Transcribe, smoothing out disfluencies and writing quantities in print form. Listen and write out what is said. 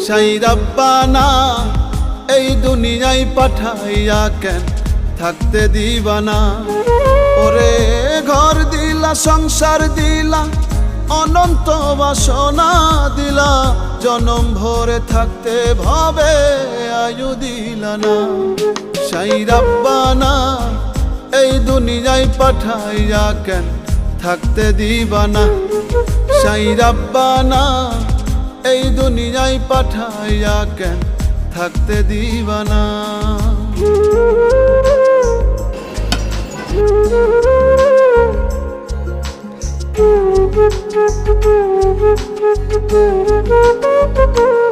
সাই রাব্বানা এই দুনিয়ায় পাঠাইয়া কেন থাকতে দিবানা। ওরে ঘর দিলা, সংসার দিলা, অনন্ত বাসনা দিলা, জনম ভরে থাকতে ভাবে আয়ু দিলা না। সাই রাব্বানা এই দুনিয়ায় পাঠাইয়া কেন থাকতে দিবানা। সাই রাব্বানা এই দুনিয়ায় পাঠাইয়া কেন থাকতে দিবানা। Thank you.